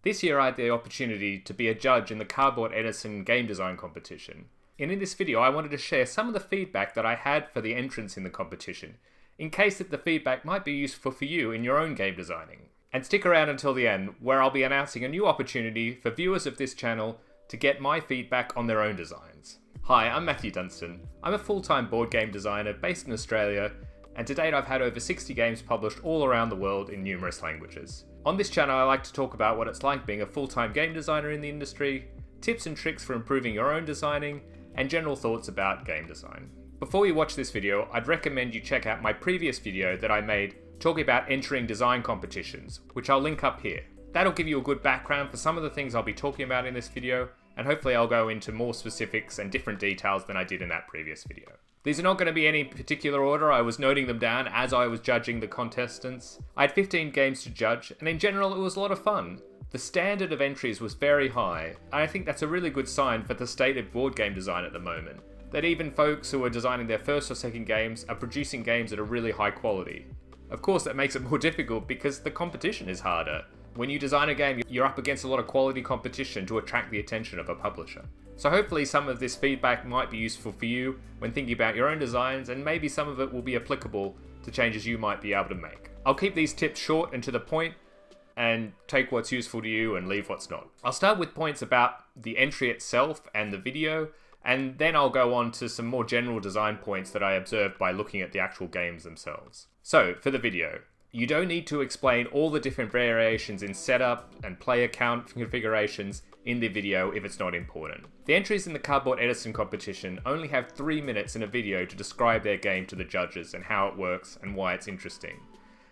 This year I had the opportunity to be a judge in the Cardboard Edison game design competition. And in this video I wanted to share some of the feedback that I had for the entrants in the competition, in case that the feedback might be useful for you in your own game designing. And stick around until the end, where I'll be announcing a new opportunity for viewers of this channel to get my feedback on their own designs. Hi, I'm Matthew Dunstan. I'm a full-time board game designer based in Australia, and to date I've had over 60 games published all around the world in numerous languages. On this channel I like to talk about what it's like being a full-time game designer in the industry, tips and tricks for improving your own designing, and general thoughts about game design. Before you watch this video, I'd recommend you check out my previous video that I made talking about entering design competitions, which I'll link up here. That'll give you a good background for some of the things I'll be talking about in this video, and hopefully I'll go into more specifics and different details than I did in that previous video. These are not going to be any particular order, I was noting them down as I was judging the contestants. I had 15 games to judge, and in general it was a lot of fun. The standard of entries was very high, and I think that's a really good sign for the state of board game design at the moment. That even folks who are designing their first or second games are producing games at a really high quality. Of course that makes it more difficult because the competition is harder. When you design a game, you're up against a lot of quality competition to attract the attention of a publisher. So hopefully some of this feedback might be useful for you when thinking about your own designs, and maybe some of it will be applicable to changes you might be able to make. I'll keep these tips short and to the point, and take what's useful to you and leave what's not. I'll start with points about the entry itself and the video, and then I'll go on to some more general design points that I observed by looking at the actual games themselves. So, for the video, you don't need to explain all the different variations in setup and player count configurations in the video if it's not important. The entries in the Cardboard Edison competition only have 3 minutes in a video to describe their game to the judges and how it works and why it's interesting.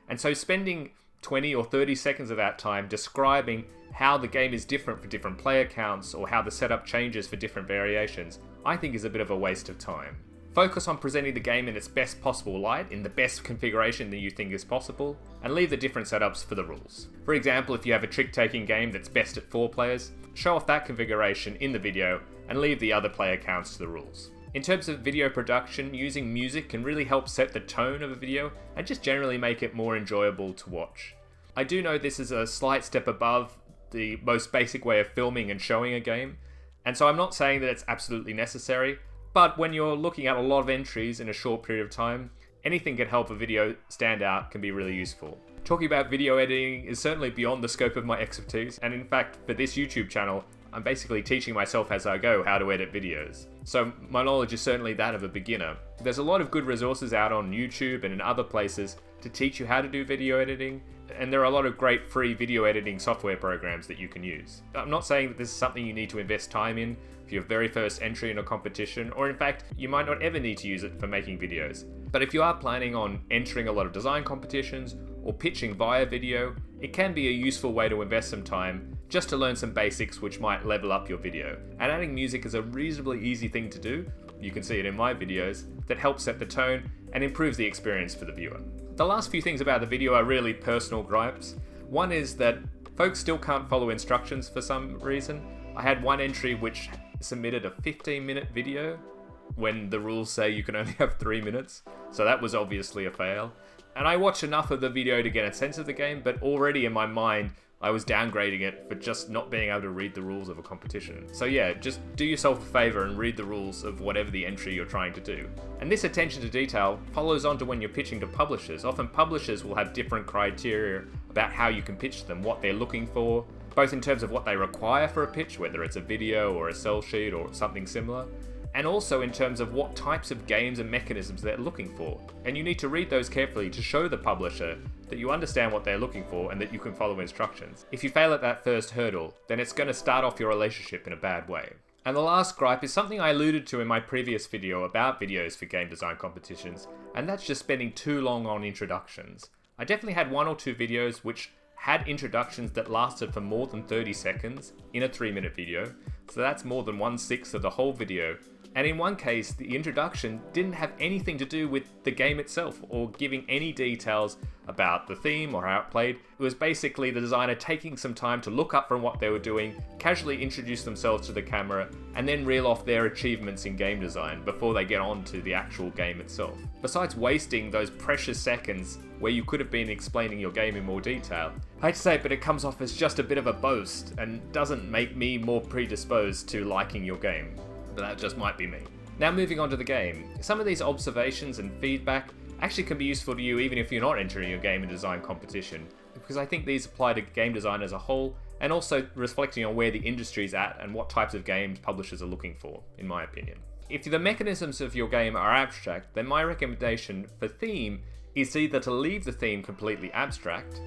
And so spending 20 or 30 seconds of that time describing how the game is different for different player counts or how the setup changes for different variations, I think is a bit of a waste of time. Focus on presenting the game in its best possible light, in the best configuration that you think is possible, and leave the different setups for the rules. For example, if you have a trick-taking game that's best at 4 players, show off that configuration in the video and leave the other player counts to the rules. In terms of video production, using music can really help set the tone of a video and just generally make it more enjoyable to watch. I do know this is a slight step above the most basic way of filming and showing a game, and so I'm not saying that it's absolutely necessary, but when you're looking at a lot of entries in a short period of time, anything can help a video stand out can be really useful. Talking about video editing is certainly beyond the scope of my expertise, and in fact for this YouTube channel, I'm basically teaching myself as I go how to edit videos. So my knowledge is certainly that of a beginner. There's a lot of good resources out on YouTube and in other places to teach you how to do video editing, and there are a lot of great free video editing software programs that you can use. I'm not saying that this is something you need to invest time in for your very first entry in a competition, or in fact, you might not ever need to use it for making videos. But if you are planning on entering a lot of design competitions or pitching via video, it can be a useful way to invest some time just to learn some basics which might level up your video. And adding music is a reasonably easy thing to do, you can see it in my videos, that helps set the tone and improves the experience for the viewer. The last few things about the video are really personal gripes. One is that folks still can't follow instructions for some reason. I had one entry which submitted a 15-minute video when the rules say you can only have 3 minutes, so that was obviously a fail. And I watched enough of the video to get a sense of the game, but already in my mind I was downgrading it for just not being able to read the rules of a competition. So yeah, just do yourself a favor and read the rules of whatever the entry you're trying to do. And this attention to detail follows on to when you're pitching to publishers. Often publishers will have different criteria about how you can pitch them, what they're looking for, both in terms of what they require for a pitch, whether it's a video or a sell sheet or something similar, and also in terms of what types of games and mechanisms they're looking for. And you need to read those carefully to show the publisher that you understand what they're looking for and that you can follow instructions. If you fail at that first hurdle, then it's going to start off your relationship in a bad way. And the last gripe is something I alluded to in my previous video about videos for game design competitions, and that's just spending too long on introductions. I definitely had 1 or 2 videos which had introductions that lasted for more than 30 seconds in a 3-minute video, so that's more than 1/6 of the whole video, And in one case, the introduction didn't have anything to do with the game itself or giving any details about the theme or how it played. It was basically the designer taking some time to look up from what they were doing, casually introduce themselves to the camera, and then reel off their achievements in game design before they get on to the actual game itself. Besides wasting those precious seconds where you could have been explaining your game in more detail, I hate to say it, but it comes off as just a bit of a boast and doesn't make me more predisposed to liking your game. But that just might be me. Now moving on to the game. Some of these observations and feedback actually can be useful to you even if you're not entering a game and design competition, because I think these apply to game design as a whole and also reflecting on where the industry's at and what types of games publishers are looking for, in my opinion. If the mechanisms of your game are abstract, then my recommendation for theme is either to leave the theme completely abstract,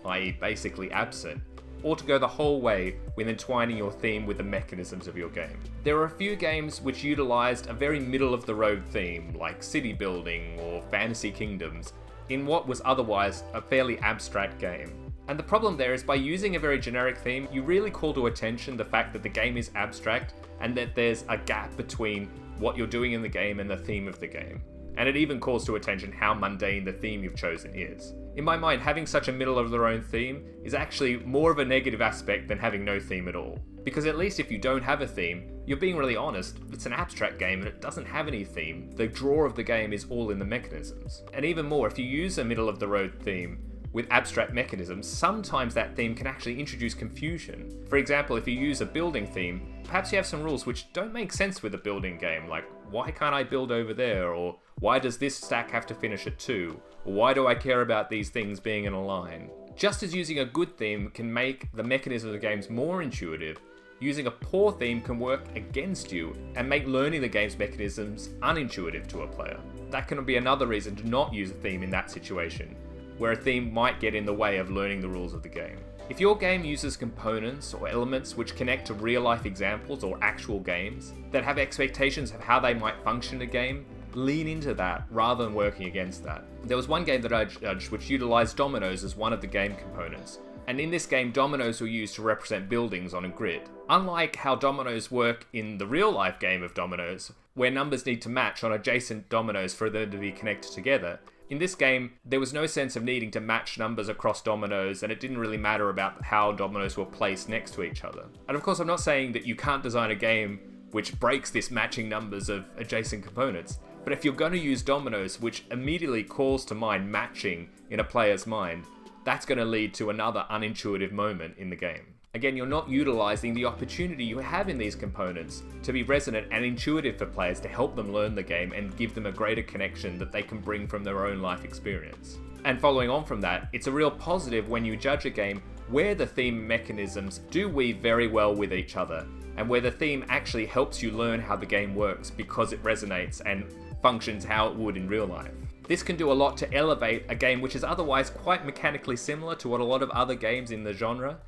i.e. basically absent, or to go the whole way with entwining your theme with the mechanisms of your game. There are a few games which utilised a very middle-of-the-road theme, like city building or fantasy kingdoms, in what was otherwise a fairly abstract game. And the problem there is by using a very generic theme, you really call to attention the fact that the game is abstract and that there's a gap between what you're doing in the game and the theme of the game. And it even calls to attention how mundane the theme you've chosen is. In my mind, having such a middle-of-the-road theme is actually more of a negative aspect than having no theme at all. Because at least if you don't have a theme, you're being really honest, it's an abstract game and it doesn't have any theme. The draw of the game is all in the mechanisms. And even more, if you use a middle-of-the-road theme with abstract mechanisms, sometimes that theme can actually introduce confusion. For example, if you use a building theme, perhaps you have some rules which don't make sense with a building game, like why can't I build over there, or why does this stack have to finish at 2, or why do I care about these things being in a line? Just as using a good theme can make the mechanism of the games more intuitive, using a poor theme can work against you and make learning the game's mechanisms unintuitive to a player. That can be another reason to not use a theme in that situation, where a theme might get in the way of learning the rules of the game. If your game uses components or elements which connect to real-life examples or actual games that have expectations of how they might function in a game, lean into that rather than working against that. There was one game that I judged which utilised dominoes as one of the game components. And in this game, dominoes were used to represent buildings on a grid. Unlike how dominoes work in the real-life game of dominoes, where numbers need to match on adjacent dominoes for them to be connected together, in this game, there was no sense of needing to match numbers across dominoes, and it didn't really matter about how dominoes were placed next to each other. And of course, I'm not saying that you can't design a game which breaks this matching numbers of adjacent components, but if you're going to use dominoes, which immediately calls to mind matching in a player's mind, that's going to lead to another unintuitive moment in the game. Again, you're not utilising the opportunity you have in these components to be resonant and intuitive for players to help them learn the game and give them a greater connection that they can bring from their own life experience. And following on from that, it's a real positive when you judge a game where the theme mechanisms do weave very well with each other, and where the theme actually helps you learn how the game works because it resonates and functions how it would in real life. This can do a lot to elevate a game which is otherwise quite mechanically similar to what a lot of other games in the genre,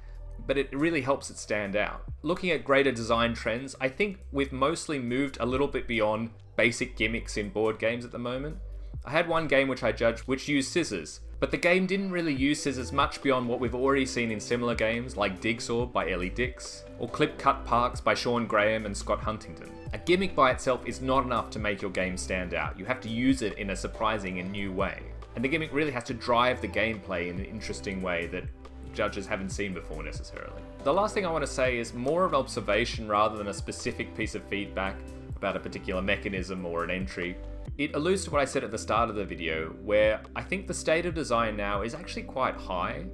but it really helps it stand out. Looking at greater design trends, I think we've mostly moved a little bit beyond basic gimmicks in board games at the moment. I had one game which I judged which used scissors, but the game didn't really use scissors much beyond what we've already seen in similar games like Digsaw by Ellie Dix, or Clip Cut Parks by Sean Graham and Scott Huntington. A gimmick by itself is not enough to make your game stand out. You have to use it in a surprising and new way. And the gimmick really has to drive the gameplay in an interesting way that judges haven't seen before necessarily. The last thing I want to say is more of an observation rather than a specific piece of feedback about a particular mechanism or an entry. It alludes to what I said at the start of the video, where I think the state of design now is actually quite high.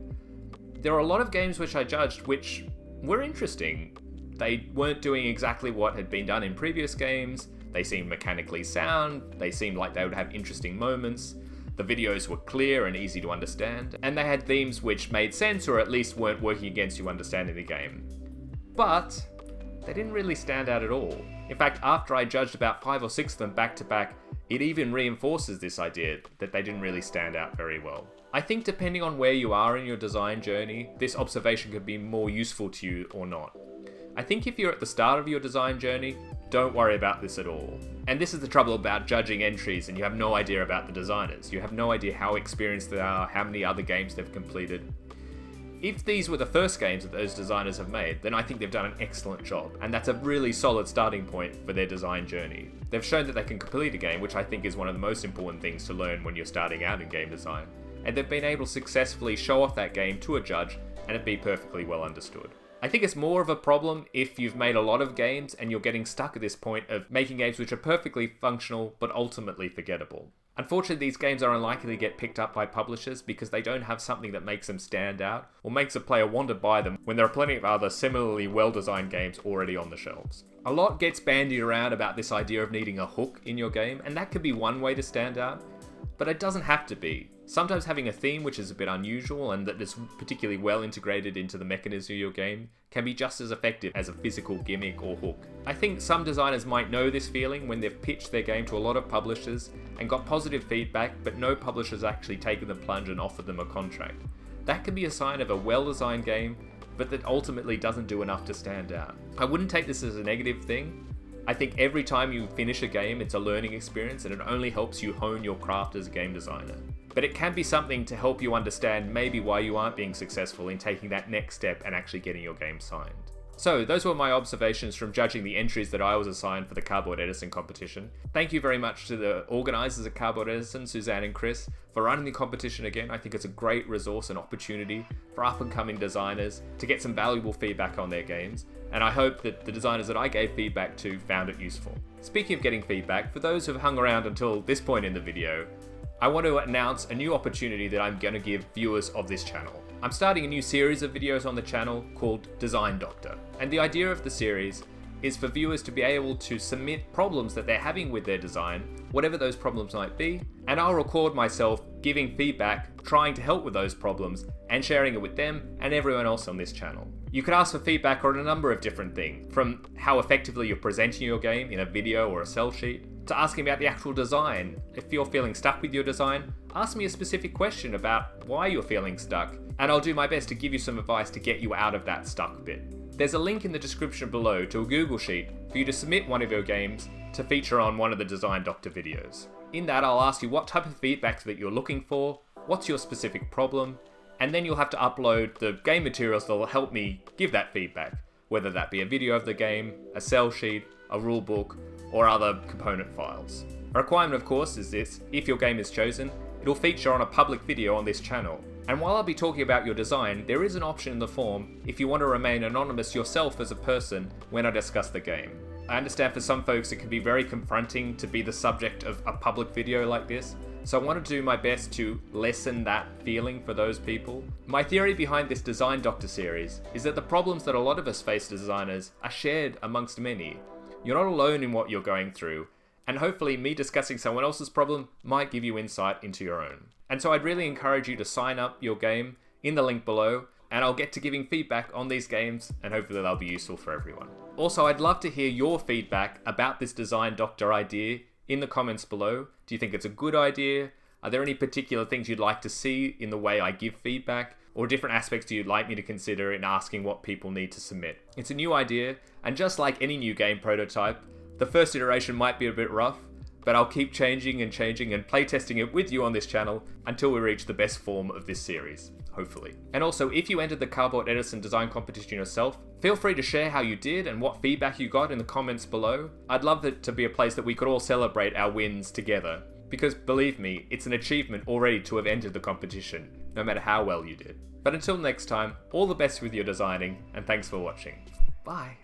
There are a lot of games which I judged which were interesting. They weren't doing exactly what had been done in previous games, they seemed mechanically sound, they seemed like they would have interesting moments, the videos were clear and easy to understand, and they had themes which made sense or at least weren't working against you understanding the game. But they didn't really stand out at all. In fact, after I judged about 5 or 6 of them back to back, it even reinforces this idea that they didn't really stand out very well. I think depending on where you are in your design journey, this observation could be more useful to you or not. I think if you're at the start of your design journey, don't worry about this at all. And this is the trouble about judging entries and you have no idea about the designers. You have no idea how experienced they are, how many other games they've completed. If these were the first games that those designers have made, then I think they've done an excellent job, and that's a really solid starting point for their design journey. They've shown that they can complete a game, which I think is one of the most important things to learn when you're starting out in game design, and they've been able to successfully show off that game to a judge and it be perfectly well understood. I think it's more of a problem if you've made a lot of games and you're getting stuck at this point of making games which are perfectly functional but ultimately forgettable. Unfortunately, these games are unlikely to get picked up by publishers because they don't have something that makes them stand out or makes a player want to buy them when there are plenty of other similarly well-designed games already on the shelves. A lot gets bandied around about this idea of needing a hook in your game, and that could be one way to stand out, but it doesn't have to be. Sometimes having a theme which is a bit unusual and that is particularly well integrated into the mechanism of your game can be just as effective as a physical gimmick or hook. I think some designers might know this feeling when they've pitched their game to a lot of publishers and got positive feedback, but no publisher's actually taken the plunge and offered them a contract. That can be a sign of a well-designed game, but that ultimately doesn't do enough to stand out. I wouldn't take this as a negative thing. I think every time you finish a game, it's a learning experience and it only helps you hone your craft as a game designer. But it can be something to help you understand maybe why you aren't being successful in taking that next step and actually getting your game signed. So those were my observations from judging the entries that I was assigned for the Cardboard Edison competition. Thank you very much to the organisers at Cardboard Edison, Suzanne and Chris, for running the competition again. I think it's a great resource and opportunity for up and coming designers to get some valuable feedback on their games, and I hope that the designers that I gave feedback to found it useful. Speaking of getting feedback, for those who've hung around until this point in the video, I want to announce a new opportunity that I'm going to give viewers of this channel. I'm starting a new series of videos on the channel called Design Doctor, and the idea of the series is for viewers to be able to submit problems that they're having with their design, whatever those problems might be, and I'll record myself giving feedback, trying to help with those problems, and sharing it with them and everyone else on this channel. You can ask for feedback on a number of different things, from how effectively you're presenting your game in a video or a sell sheet, to asking about the actual design. If you're feeling stuck with your design, ask me a specific question about why you're feeling stuck, and I'll do my best to give you some advice to get you out of that stuck bit. There's a link in the description below to a Google Sheet for you to submit one of your games to feature on one of the Design Doctor videos. In that, I'll ask you what type of feedback that you're looking for, what's your specific problem, and then you'll have to upload the game materials that will help me give that feedback, whether that be a video of the game, a sell sheet, a rulebook, or other component files. A requirement, of course, is this: if your game is chosen, it'll feature on a public video on this channel. And while I'll be talking about your design, there is an option in the form if you want to remain anonymous yourself as a person when I discuss the game. I understand for some folks it can be very confronting to be the subject of a public video like this, so I want to do my best to lessen that feeling for those people. My theory behind this Design Doctor series is that the problems that a lot of us face as designers are shared amongst many. You're not alone in what you're going through, and hopefully me discussing someone else's problem might give you insight into your own. And so I'd really encourage you to sign up your game in the link below, and I'll get to giving feedback on these games, and hopefully they'll be useful for everyone. Also, I'd love to hear your feedback about this Design Doctor idea in the comments below. Do you think it's a good idea? Are there any particular things you'd like to see in the way I give feedback, or different aspects you'd like me to consider in asking what people need to submit? It's a new idea, and just like any new game prototype, the first iteration might be a bit rough, but I'll keep changing and playtesting it with you on this channel until we reach the best form of this series, hopefully. And also, if you entered the Cardboard Edison design competition yourself, feel free to share how you did and what feedback you got in the comments below. I'd love it to be a place that we could all celebrate our wins together, because believe me, it's an achievement already to have entered the competition, no matter how well you did. But until next time, all the best with your designing, and thanks for watching. Bye.